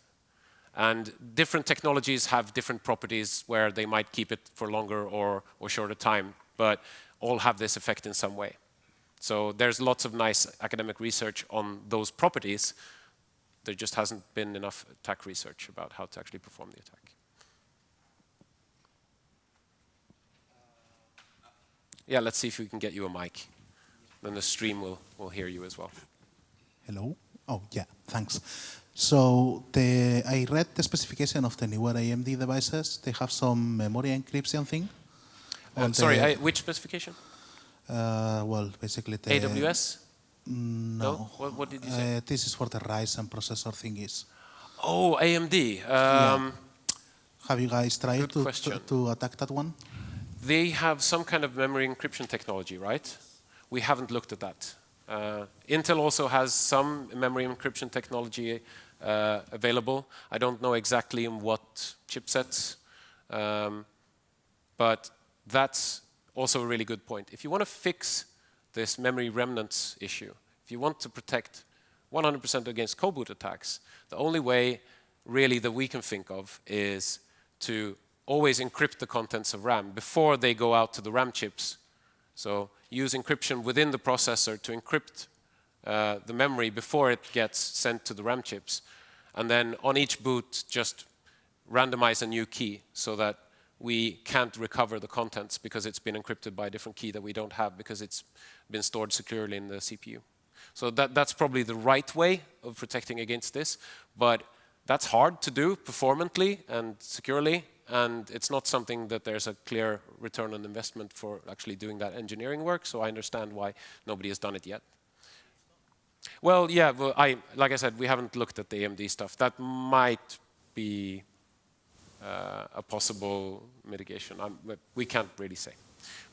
And different technologies have different properties where they might keep it for longer or shorter time, but all have this effect in some way. So there's lots of nice academic research on those properties. There just hasn't been enough attack research about how to actually perform the attack. Yeah, let's see if we can get you a mic. Then the stream will hear you as well. Hello? Oh, yeah, thanks. So I read the specification of the newer AMD devices. They have some memory encryption thing. Sorry, which specification? Well, basically the... AWS? No. What did you say? This is for the Ryzen processor thingies. Oh, AMD. Have you guys tried Good question. to attack that one? They have some kind of memory encryption technology, right? We haven't looked at that. Intel also has some memory encryption technology available. I don't know exactly in what chipsets, but that's also a really good point. If you want to fix this memory remnants issue, if you want to protect 100% against cold boot attacks, the only way really that we can think of is to always encrypt the contents of RAM before they go out to the RAM chips. So use encryption within the processor to encrypt the memory before it gets sent to the RAM chips. And then on each boot, just randomize a new key so that we can't recover the contents because it's been encrypted by a different key that we don't have because it's been stored securely in the CPU. So that's probably the right way of protecting against this, but that's hard to do performantly and securely, and it's not something that there's a clear return on investment for actually doing that engineering work, so I understand why nobody has done it yet. Well, yeah, well, like I said, we haven't looked at the AMD stuff. That might be a possible mitigation. We can't really say.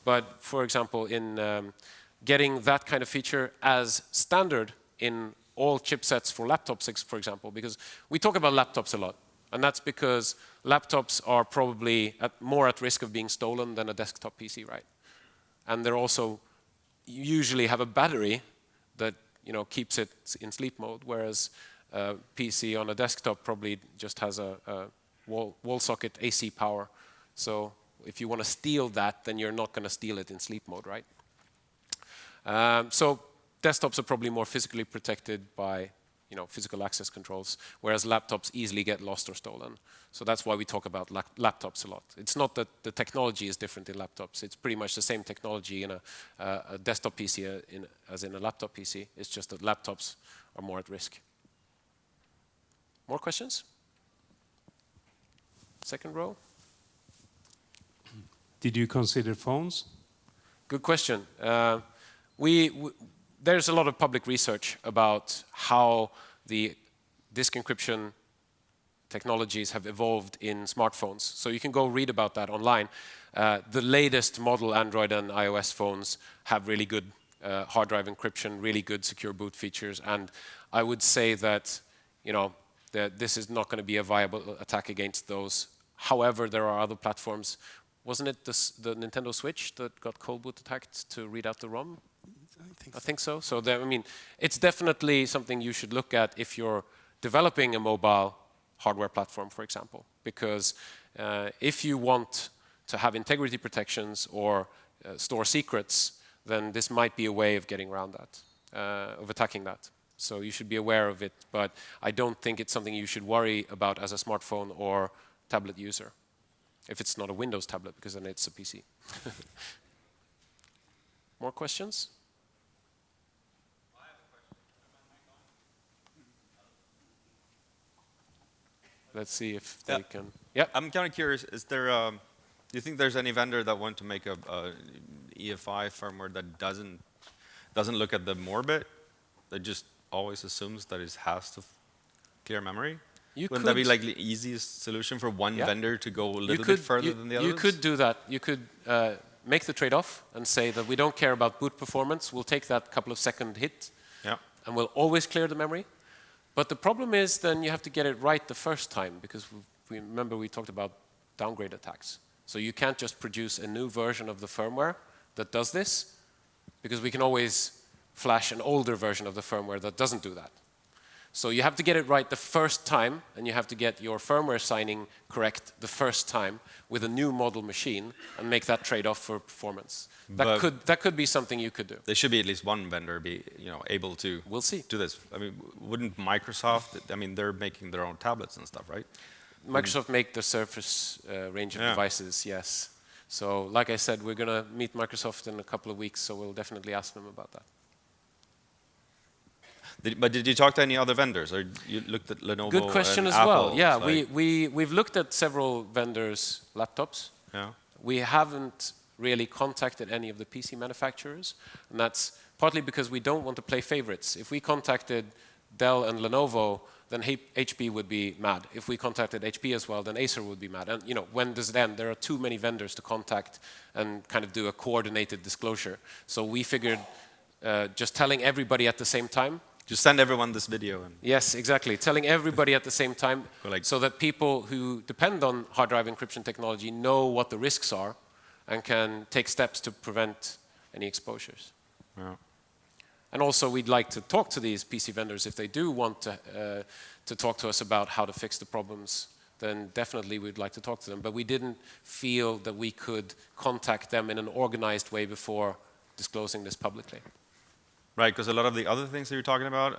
But for example, in getting that kind of feature as standard in all chipsets for laptops, for example, because we talk about laptops a lot, and that's because laptops are probably more at risk of being stolen than a desktop PC, right? And they're also usually have a battery that keeps it in sleep mode, whereas a PC on a desktop probably just has a wall socket AC power. So if you want to steal that, then you're not going to steal it in sleep mode, right? So desktops are probably more physically protected by physical access controls, whereas laptops easily get lost or stolen. So that's why we talk about laptops a lot. It's not that the technology is different in laptops. It's pretty much the same technology in a desktop PC as in a laptop PC. It's just that laptops are more at risk. More questions? Second row. Did you consider phones? Good question. There's a lot of public research about how the disk encryption technologies have evolved in smartphones. So you can go read about that online. The latest model Android and iOS phones have really good hard drive encryption, really good secure boot features, and I would say that this is not going to be a viable attack against those. However, there are other platforms. Wasn't it the Nintendo Switch that got cold boot attacked to read out the ROM? I think so. So it's definitely something you should look at if you're developing a mobile hardware platform, for example, because if you want to have integrity protections or store secrets, then this might be a way of getting around that, of attacking that. So you should be aware of it, but I don't think it's something you should worry about as a smartphone or tablet user, if it's not a Windows tablet, because then it's a PC. More questions? Let's see if they can. Yeah. I'm kind of curious. Is there? Do you think there's any vendor that want to make a EFI firmware that doesn't look at the Morbit, that just always assumes that it has to clear memory? Wouldn't that be like the easiest solution for one vendor to go a little bit further than the others? You could do that. You could make the trade-off and say that we don't care about boot performance. We'll take that couple of second hit, and we'll always clear the memory. But the problem is then you have to get it right the first time, because remember we talked about downgrade attacks. So you can't just produce a new version of the firmware that does this, because we can always flash an older version of the firmware that doesn't do that. So you have to get it right the first time, and you have to get your firmware signing correct the first time with a new model machine and make that trade-off for performance. That could be something you could do. There should be at least one vendor be able to do this. I mean, wouldn't Microsoft? I mean, they're making their own tablets and stuff, right? Microsoft make the Surface range of devices, yes. So like I said, we're going to meet Microsoft in a couple of weeks, so we'll definitely ask them about that. But did you talk to any other vendors, or you looked at Lenovo? Good question and as Apple? well. Yeah, we've looked at several vendors' laptops. Yeah. We haven't really contacted any of the PC manufacturers, and that's partly because we don't want to play favorites. If we contacted Dell and Lenovo, then HP would be mad. If we contacted HP as well, then Acer would be mad. And when does it end? There are too many vendors to contact and kind of do a coordinated disclosure. So we figured just telling everybody at the same time. Just send everyone this video. And Yes, exactly. Telling everybody at the same time so that people who depend on hard drive encryption technology know what the risks are and can take steps to prevent any exposures. Yeah. And also, we'd like to talk to these PC vendors if they do want to talk to us about how to fix the problems. Then definitely we'd like to talk to them. But we didn't feel that we could contact them in an organized way before disclosing this publicly. Right, because a lot of the other things that you're talking about,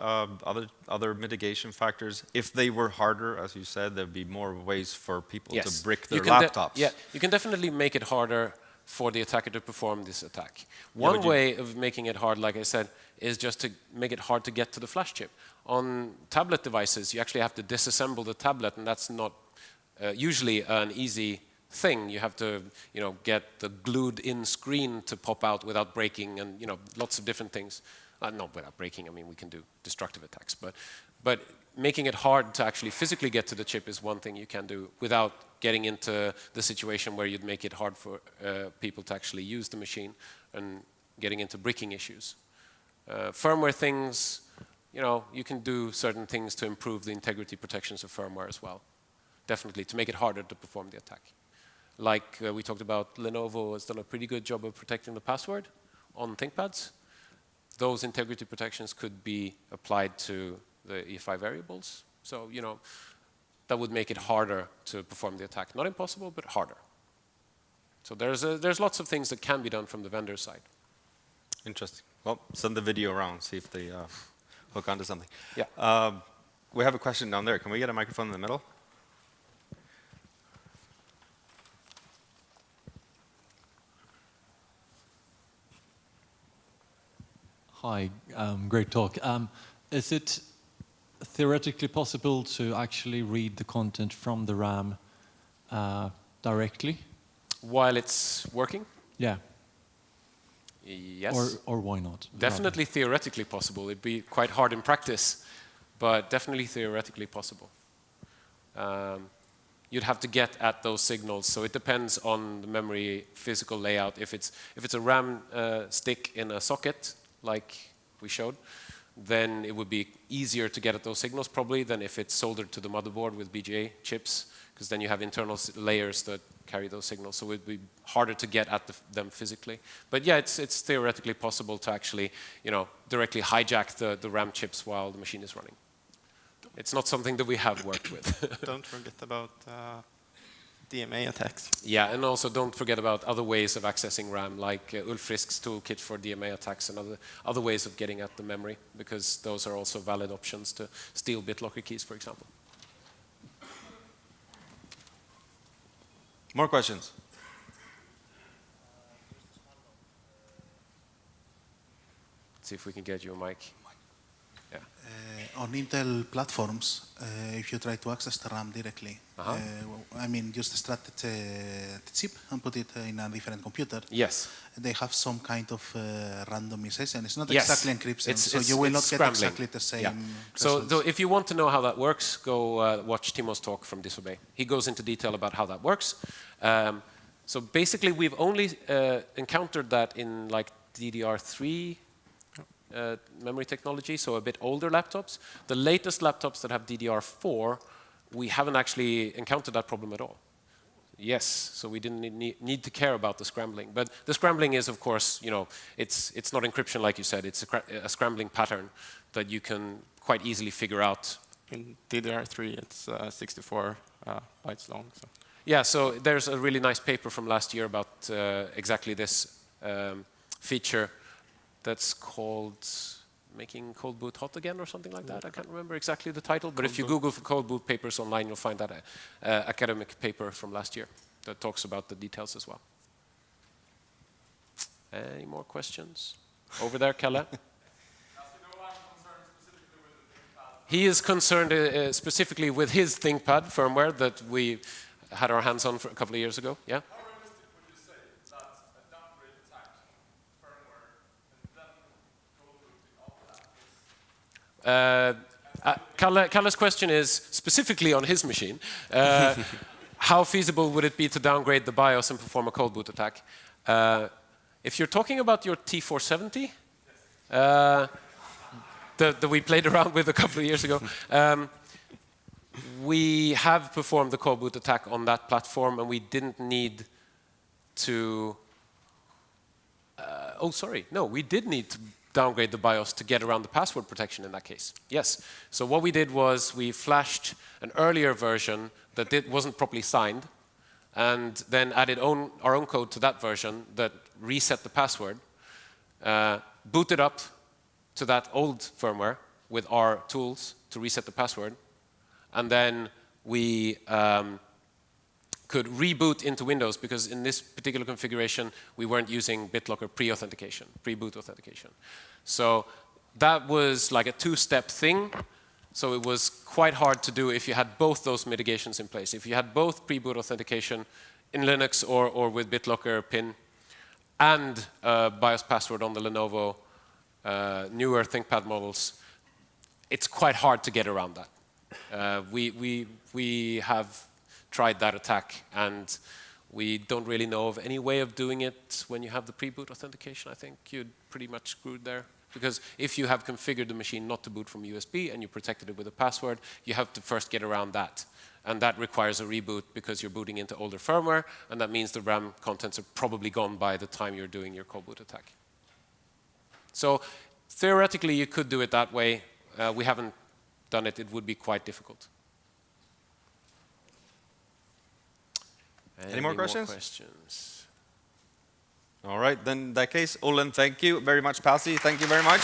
other mitigation factors, if they were harder, as you said, there'd be more ways for people to brick their laptops. Yeah, you can definitely make it harder for the attacker to perform this attack. One way of making it hard, like I said, is just to make it hard to get to the flash chip. On tablet devices, you actually have to disassemble the tablet, and that's not usually an easy thing. You have to, get the glued-in screen to pop out without breaking, and lots of different things. Not without breaking. I mean, we can do destructive attacks, but making it hard to actually physically get to the chip is one thing you can do without getting into the situation where you'd make it hard for people to actually use the machine and getting into bricking issues. Firmware things, you can do certain things to improve the integrity protections of firmware as well. Definitely, to make it harder to perform the attack. Like we talked about, Lenovo has done a pretty good job of protecting the password on ThinkPads. Those integrity protections could be applied to the EFI variables. So, that would make it harder to perform the attack. Not impossible, but harder. So there's lots of things that can be done from the vendor side. Interesting. Well, send the video around, see if they hook onto something. Yeah. We have a question down there. Can we get a microphone in the middle? Hi, great talk. Is it theoretically possible to actually read the content from the RAM directly? While it's working? Yeah. Yes. Or why not? Definitely theoretically possible. It'd be quite hard in practice, but definitely theoretically possible. You'd have to get at those signals, so it depends on the memory physical layout. If it's a RAM stick in a socket, like we showed, then it would be easier to get at those signals probably than if it's soldered to the motherboard with BGA chips, because then you have internal layers that carry those signals, so it would be harder to get at them physically. But yeah, it's theoretically possible to actually, directly hijack the RAM chips while the machine is running. It's not something that we have worked with. Don't forget about DMA attacks. Yeah, and also don't forget about other ways of accessing RAM, like Ulfrisk's toolkit for DMA attacks and other ways of getting at the memory, because those are also valid options to steal BitLocker keys, for example. More questions? Let's see if we can get you a mic. Yeah. On Intel platforms, if you try to access the RAM directly, just extract the chip and put it in a different computer. Yes. They have some kind of randomization. It's not Yes. exactly encryption, so It's you will not get scrambling. exactly the same. Yeah. results. So if you want to know how that works, go watch Timo's talk from Disobey. He goes into detail about how that works. So basically, we've only encountered that in like DDR3 memory technology, so a bit older laptops. The latest laptops that have DDR4, we haven't actually encountered that problem at all. Yes, so we didn't need to care about the scrambling. But the scrambling is, of course, it's not encryption like you said. It's a scrambling pattern that you can quite easily figure out. In DDR3, it's 64 bytes long. So. Yeah, so there's a really nice paper from last year about exactly this feature that's called Making Cold Boot Hot Again or something like that. I can't remember exactly the title, but if you Google for cold boot papers online, you'll find that academic paper from last year that talks about the details as well. Any more questions? Over there, Kalle? He is concerned specifically with his ThinkPad firmware that we had our hands on for a couple of years ago. Yeah? How realistic would you say that a downgrade attack firmware and then cold booting after that is Kalle's question is specifically on his machine. How feasible would it be to downgrade the BIOS and perform a cold boot attack? If you're talking about your T470, that we played around with a couple of years ago, we have performed the cold boot attack on that platform, and we didn't need to... we did need to downgrade the BIOS to get around the password protection in that case. Yes. So what we did was we flashed an earlier version that wasn't properly signed, and then added our own code to that version that reset the password, booted up to that old firmware with our tools to reset the password, and then we could reboot into Windows, because in this particular configuration we weren't using BitLocker pre-authentication, pre-boot authentication. So that was like a two-step thing. So it was quite hard to do if you had both those mitigations in place. If you had both pre-boot authentication in Linux or with BitLocker PIN and BIOS password on the Lenovo newer ThinkPad models, it's quite hard to get around that. We have tried that attack, and we don't really know of any way of doing it when you have the pre-boot authentication. I think you're pretty much screwed there. Because if you have configured the machine not to boot from USB and you protected it with a password, you have to first get around that. And that requires a reboot because you're booting into older firmware, and that means the RAM contents are probably gone by the time you're doing your cold boot attack. So theoretically, you could do it that way. We haven't done it. It would be quite difficult. Any more questions? All right, then in that case, Olen, thank you very much. Pasi, thank you very much.